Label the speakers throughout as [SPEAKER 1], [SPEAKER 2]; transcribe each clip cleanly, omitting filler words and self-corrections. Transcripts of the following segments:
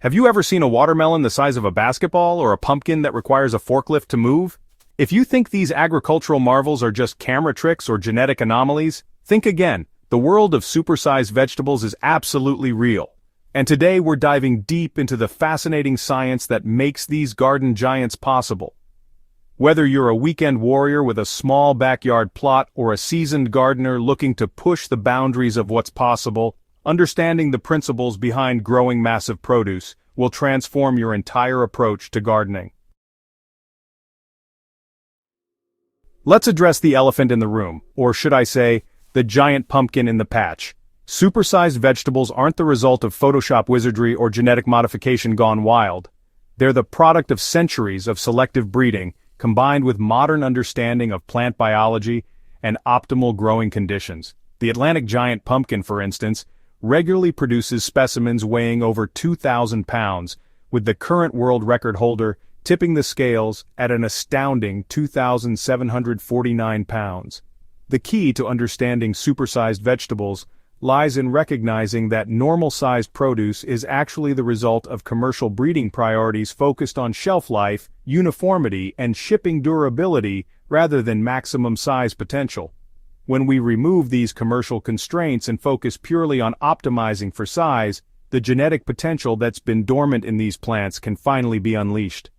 [SPEAKER 1] Have you ever seen a watermelon the size of a basketball or a pumpkin that requires a forklift to move? If you think these agricultural marvels are just camera tricks or genetic anomalies, think again. The world of supersized vegetables is absolutely real. And today we're diving deep into the fascinating science that makes these garden giants possible. Whether you're a weekend warrior with a small backyard plot or a seasoned gardener looking to push the boundaries of what's possible, understanding the principles behind growing massive produce will transform your entire approach to gardening. Let's address the elephant in the room, or should I say, the giant pumpkin in the patch. Supersized vegetables aren't the result of Photoshop wizardry or genetic modification gone wild. They're the product of centuries of selective breeding, combined with modern understanding of plant biology and optimal growing conditions. The Atlantic giant pumpkin, for instance, regularly produces specimens weighing over 2,000 pounds, with the current world record holder tipping the scales at an astounding 2,749 pounds. The key to understanding supersized vegetables lies in recognizing that normal-sized produce is actually the result of commercial breeding priorities focused on shelf life, uniformity, and shipping durability rather than maximum size potential. When we remove these commercial constraints and focus purely on optimizing for size, the genetic potential that's been dormant in these plants can finally be unleashed.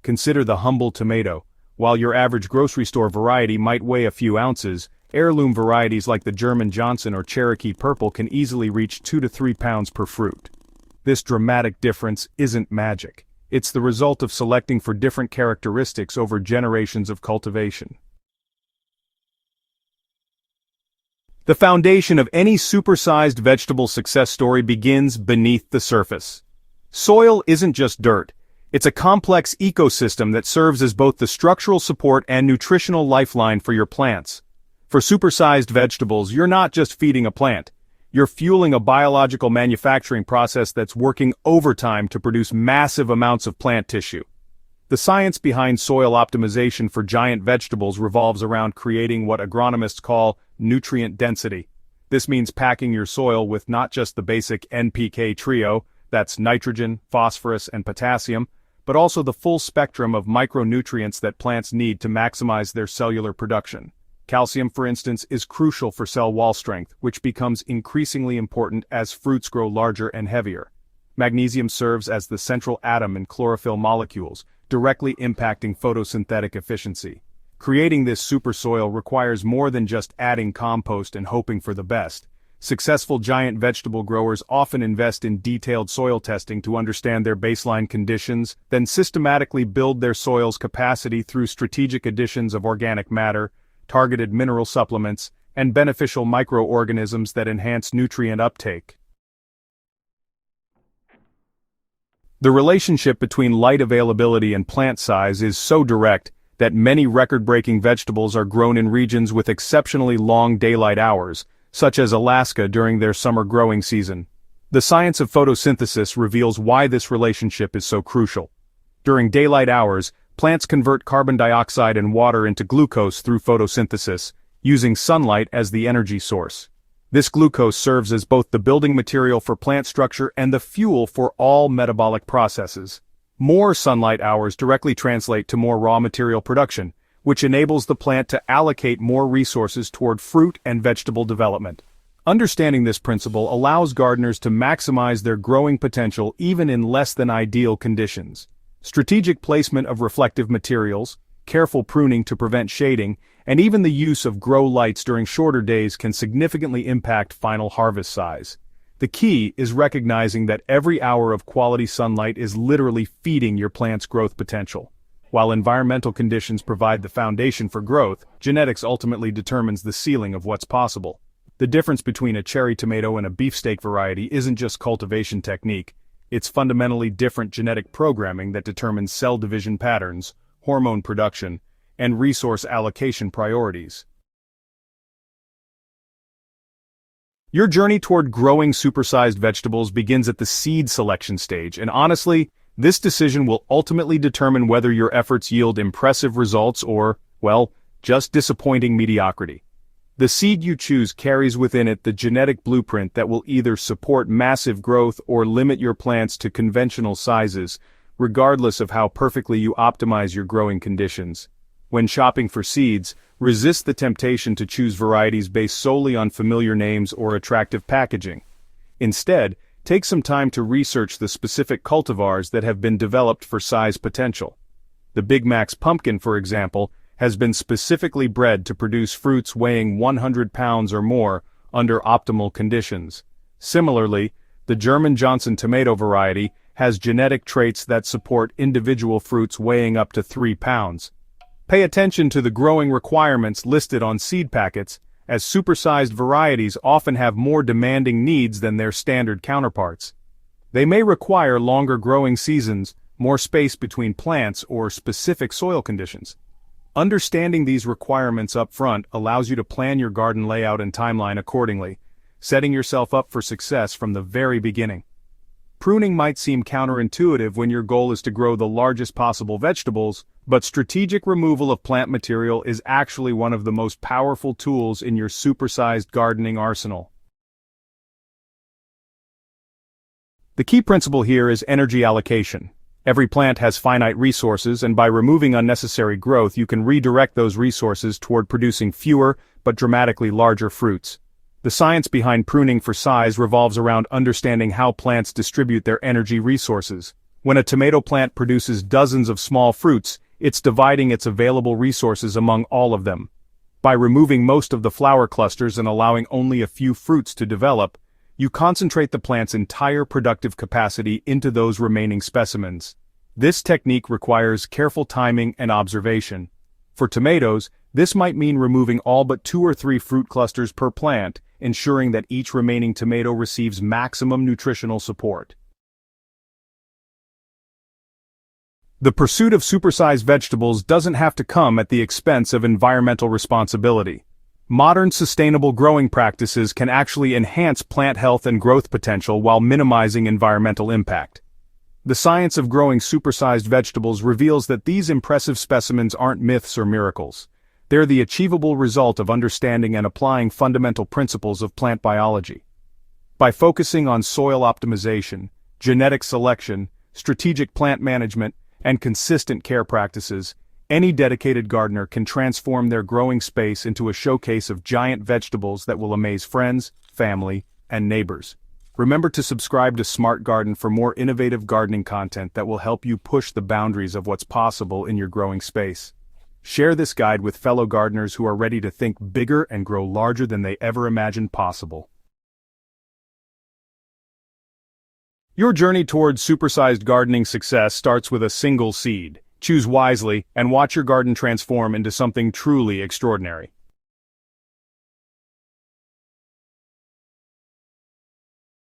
[SPEAKER 1] Consider the humble tomato. While your average grocery store variety might weigh a few ounces, heirloom varieties like the German Johnson or Cherokee Purple can easily reach 2 to 3 pounds per fruit. This dramatic difference isn't magic. It's the result of selecting for different characteristics over generations of cultivation. The foundation of any supersized vegetable success story begins beneath the surface. Soil isn't just dirt. It's a complex ecosystem that serves as both the structural support and nutritional lifeline for your plants. For supersized vegetables, you're not just feeding a plant. You're fueling a biological manufacturing process that's working overtime to produce massive amounts of plant tissue. The science behind soil optimization for giant vegetables revolves around creating what agronomists call nutrient density. This means packing your soil with not just the basic NPK trio, that's nitrogen, phosphorus, and potassium, but also the full spectrum of micronutrients that plants need to maximize their cellular production. Calcium, for instance, is crucial for cell wall strength, which becomes increasingly important as fruits grow larger and heavier. Magnesium serves as the central atom in chlorophyll molecules, directly impacting photosynthetic efficiency. Creating this super soil requires more than just adding compost and hoping for the best. Successful giant vegetable growers often invest in detailed soil testing to understand their baseline conditions, then systematically build their soil's capacity through strategic additions of organic matter, targeted mineral supplements, and beneficial microorganisms that enhance nutrient uptake. The relationship between light availability and plant size is so direct that many record-breaking vegetables are grown in regions with exceptionally long daylight hours, such as Alaska during their summer growing season. The science of photosynthesis reveals why this relationship is so crucial. During daylight hours, plants convert carbon dioxide and water into glucose through photosynthesis, using sunlight as the energy source. This glucose serves as both the building material for plant structure and the fuel for all metabolic processes. More sunlight hours directly translate to more raw material production, which enables the plant to allocate more resources toward fruit and vegetable development. Understanding this principle allows gardeners to maximize their growing potential even in less than ideal conditions. Strategic placement of reflective materials, careful pruning to prevent shading, and even the use of grow lights during shorter days can significantly impact final harvest size. The key is recognizing that every hour of quality sunlight is literally feeding your plant's growth potential. While environmental conditions provide the foundation for growth, genetics ultimately determines the ceiling of what's possible. The difference between a cherry tomato and a beefsteak variety isn't just cultivation technique, it's fundamentally different genetic programming that determines cell division patterns, hormone production, and resource allocation priorities. Your journey toward growing supersized vegetables begins at the seed selection stage, and honestly, this decision will ultimately determine whether your efforts yield impressive results or, well, just disappointing mediocrity. The seed you choose carries within it the genetic blueprint that will either support massive growth or limit your plants to conventional sizes, regardless of how perfectly you optimize your growing conditions. When shopping for seeds, resist the temptation to choose varieties based solely on familiar names or attractive packaging. Instead, take some time to research the specific cultivars that have been developed for size potential. The Big Mac's pumpkin, for example, has been specifically bred to produce fruits weighing 100 pounds or more under optimal conditions. Similarly, the German Johnson tomato variety has genetic traits that support individual fruits weighing up to 3 pounds. Pay attention to the growing requirements listed on seed packets, as supersized varieties often have more demanding needs than their standard counterparts. They may require longer growing seasons, more space between plants, or specific soil conditions. Understanding these requirements up front allows you to plan your garden layout and timeline accordingly, setting yourself up for success from the very beginning. Pruning might seem counterintuitive when your goal is to grow the largest possible vegetables, but strategic removal of plant material is actually one of the most powerful tools in your supersized gardening arsenal. The key principle here is energy allocation. Every plant has finite resources, and by removing unnecessary growth, you can redirect those resources toward producing fewer but dramatically larger fruits. The science behind pruning for size revolves around understanding how plants distribute their energy resources. When a tomato plant produces dozens of small fruits, it's dividing its available resources among all of them. By removing most of the flower clusters and allowing only a few fruits to develop, you concentrate the plant's entire productive capacity into those remaining specimens. This technique requires careful timing and observation. For tomatoes, this might mean removing all but 2 or 3 fruit clusters per plant, ensuring that each remaining tomato receives maximum nutritional support. The pursuit of supersized vegetables doesn't have to come at the expense of environmental responsibility. Modern sustainable growing practices can actually enhance plant health and growth potential while minimizing environmental impact. The science of growing supersized vegetables reveals that these impressive specimens aren't myths or miracles. They're the achievable result of understanding and applying fundamental principles of plant biology. By focusing on soil optimization, genetic selection, strategic plant management, and consistent care practices, any dedicated gardener can transform their growing space into a showcase of giant vegetables that will amaze friends, family, and neighbors. Remember to subscribe to Smart Garden for more innovative gardening content that will help you push the boundaries of what's possible in your growing space. Share this guide with fellow gardeners who are ready to think bigger and grow larger than they ever imagined possible. Your journey towards supersized gardening success starts with a single seed. Choose wisely and watch your garden transform into something truly extraordinary.